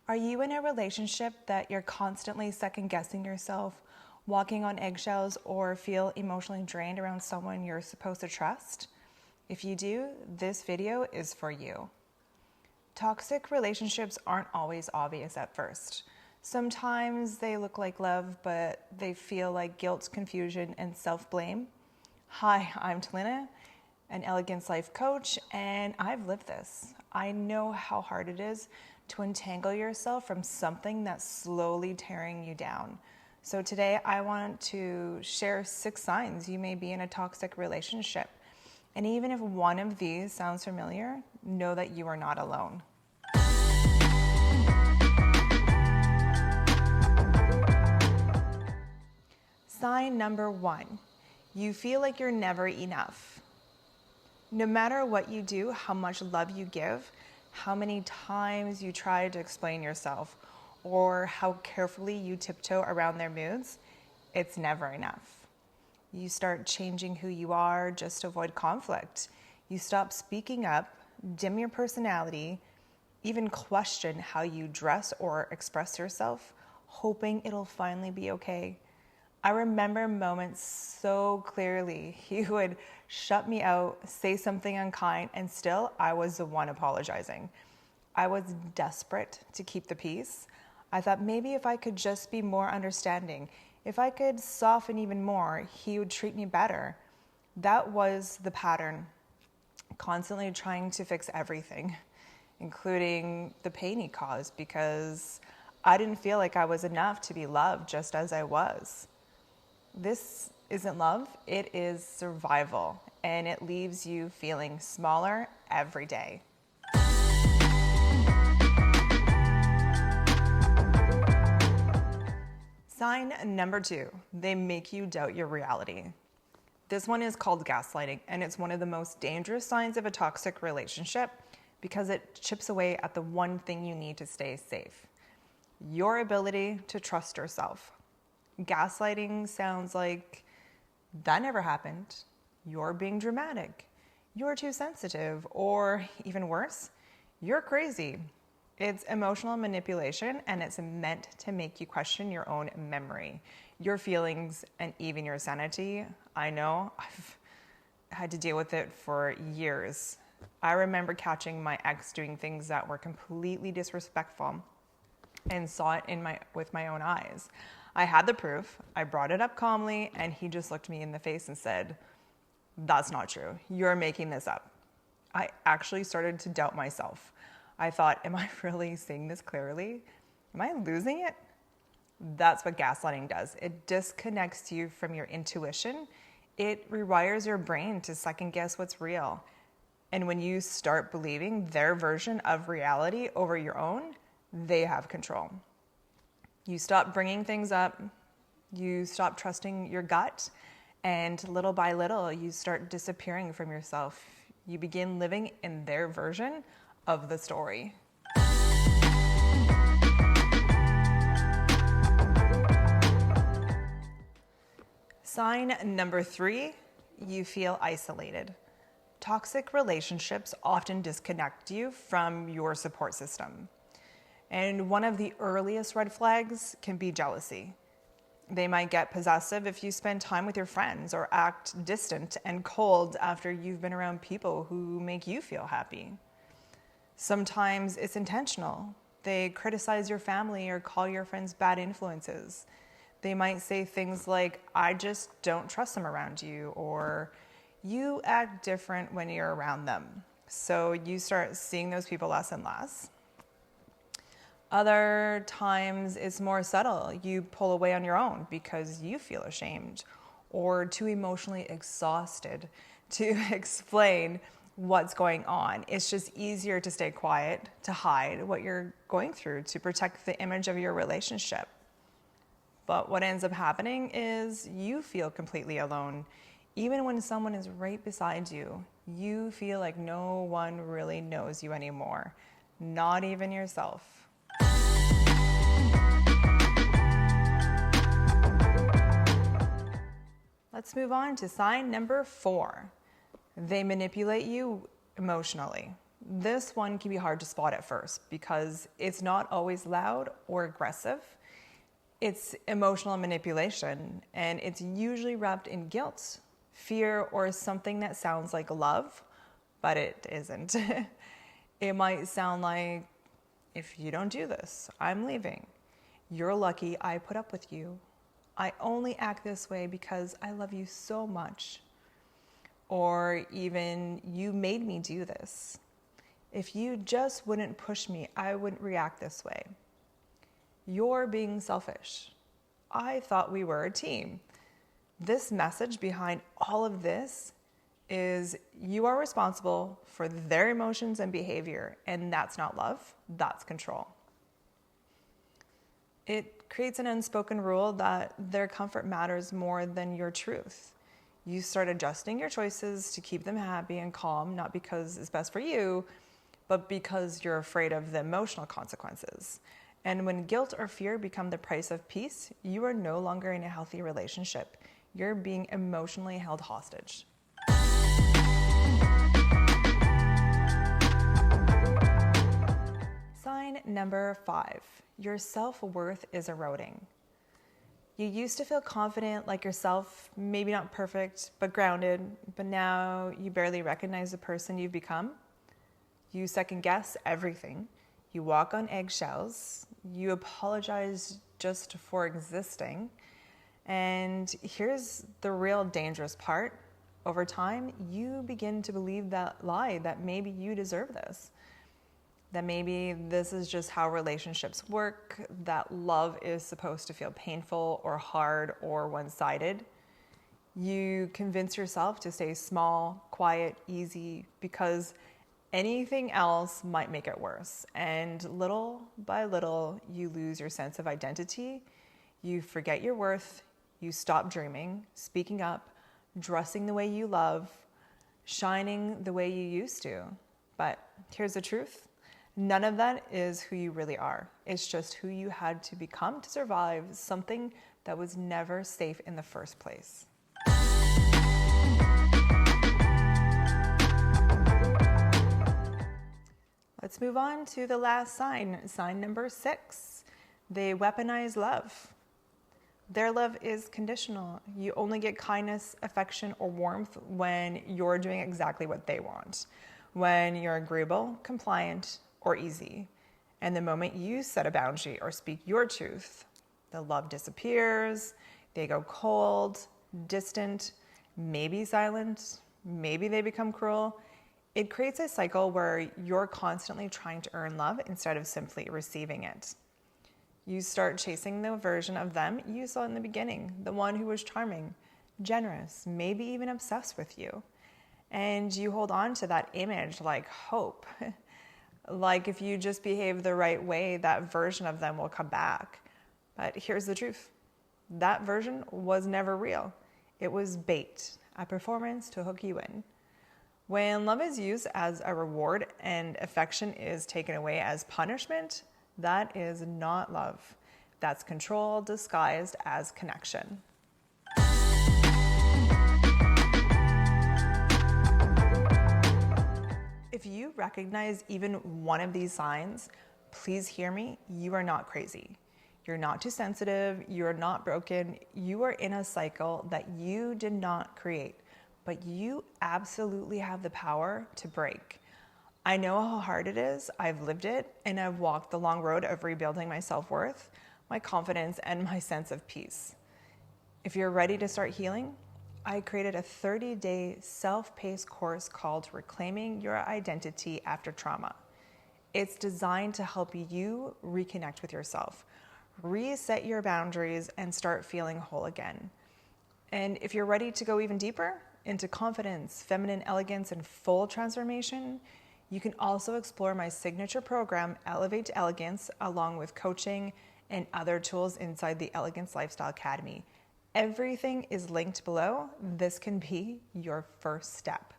Are you in a relationship that you're constantly second guessing yourself, walking on eggshells, or feel emotionally drained around someone you're supposed to trust? If you do, this video is for you. Toxic relationships aren't always obvious at first. Sometimes they look like love, but they feel like guilt, confusion, and self-blame. Hi, I'm Talina, an Elegance Life coach, and I've lived this. I know how hard it is to untangle yourself from something that's slowly tearing you down. So today I want to share 6 signs you may be in a toxic relationship. And even if one of these sounds familiar, know that you are not alone. Sign number 1, you feel like you're never enough. No matter what you do, how much love you give, how many times you try to explain yourself, or how carefully you tiptoe around their moods, it's never enough. You start changing who you are just to avoid conflict. You stop speaking up, dim your personality, even question how you dress or express yourself, hoping it'll finally be okay. I remember moments so clearly. He would shut me out, say something unkind, and still I was the one apologizing. I was desperate to keep the peace. I thought maybe if I could just be more understanding, if I could soften even more, he would treat me better. That was the pattern, constantly trying to fix everything, including the pain he caused, because I didn't feel like I was enough to be loved just as I was. This isn't love, it is survival, and it leaves you feeling smaller every day. Sign number 2, they make you doubt your reality. This one is called gaslighting, and it's one of the most dangerous signs of a toxic relationship because it chips away at the one thing you need to stay safe: your ability to trust yourself. Gaslighting sounds like, that never happened, you're being dramatic, you're too sensitive, or even worse, you're crazy. It's emotional manipulation, and it's meant to make you question your own memory, your feelings, and even your sanity. I know, I've had to deal with it for years. I remember catching my ex doing things that were completely disrespectful and saw it with my own eyes. I had the proof, I brought it up calmly, and he just looked me in the face and said, "That's not true, you're making this up." I actually started to doubt myself. I thought, am I really seeing this clearly? Am I losing it? That's what gaslighting does. It disconnects you from your intuition. It rewires your brain to second guess what's real. And when you start believing their version of reality over your own, they have control. You stop bringing things up, you stop trusting your gut, and little by little, you start disappearing from yourself. You begin living in their version of the story. Sign number 3, you feel isolated. Toxic relationships often disconnect you from your support system. And one of the earliest red flags can be jealousy. They might get possessive if you spend time with your friends or act distant and cold after you've been around people who make you feel happy. Sometimes it's intentional. They criticize your family or call your friends bad influences. They might say things like, "I just don't trust them around you," or "You act different when you're around them." So you start seeing those people less and less. Other times it's more subtle. You pull away on your own because you feel ashamed or too emotionally exhausted to explain what's going on. It's just easier to stay quiet, to hide what you're going through, to protect the image of your relationship. But what ends up happening is you feel completely alone. Even when someone is right beside you, you feel like no one really knows you anymore, not even yourself. Let's move on to sign number 4. They manipulate you emotionally. This one can be hard to spot at first because it's not always loud or aggressive. It's emotional manipulation, and it's usually wrapped in guilt, fear, or something that sounds like love, but it isn't. It might sound like, if you don't do this, I'm leaving. You're lucky I put up with you. I only act this way because I love you so much. Or even, you made me do this. If you just wouldn't push me, I wouldn't react this way. You're being selfish. I thought we were a team. This message behind all of this is you are responsible for their emotions and behavior, and that's not love, that's control. It creates an unspoken rule that their comfort matters more than your truth. You start adjusting your choices to keep them happy and calm, not because it's best for you, but because you're afraid of the emotional consequences. And when guilt or fear become the price of peace, you are no longer in a healthy relationship. You're being emotionally held hostage. Sign number 5, your self-worth is eroding. You used to feel confident like yourself, maybe not perfect, but grounded, but now you barely recognize the person you've become. You second guess everything. You walk on eggshells. You apologize just for existing. And here's the real dangerous part. Over time, you begin to believe that lie that maybe you deserve this. That maybe this is just how relationships work, that love is supposed to feel painful or hard or one-sided. You convince yourself to stay small, quiet, easy, because anything else might make it worse. And little by little, you lose your sense of identity. You forget your worth. You stop dreaming, speaking up, dressing the way you love, shining the way you used to. But here's the truth. None of that is who you really are. It's just who you had to become to survive something that was never safe in the first place. Let's move on to the last sign, sign number 6. They weaponize love. Their love is conditional. You only get kindness, affection, or warmth when you're doing exactly what they want. When you're agreeable, compliant, or easy. And the moment you set a boundary or speak your truth, the love disappears, they go cold, distant, maybe silent, maybe they become cruel. It creates a cycle where you're constantly trying to earn love instead of simply receiving it. You start chasing the version of them you saw in the beginning, the one who was charming, generous, maybe even obsessed with you. And you hold on to that image like hope. Like if you just behave the right way, that version of them will come back. But here's the truth. That version was never real. It was bait, a performance to hook you in. When love is used as a reward and affection is taken away as punishment, that is not love. That's control disguised as connection. If you recognize even one of these signs, please hear me. You are not crazy. You're not too sensitive. You're not broken. You are in a cycle that you did not create, but you absolutely have the power to break. I know how hard it is. I've lived it, and I've walked the long road of rebuilding my self-worth, my confidence, and my sense of peace. If you're ready to start healing, I created a 30-day self-paced course called Reclaiming Your Identity After Trauma. It's designed to help you reconnect with yourself, reset your boundaries, and start feeling whole again. And if you're ready to go even deeper into confidence, feminine elegance, and full transformation, you can also explore my signature program, Elevate to Elegance, along with coaching and other tools inside the Elegance Lifestyle Academy. Everything is linked below. This can be your first step.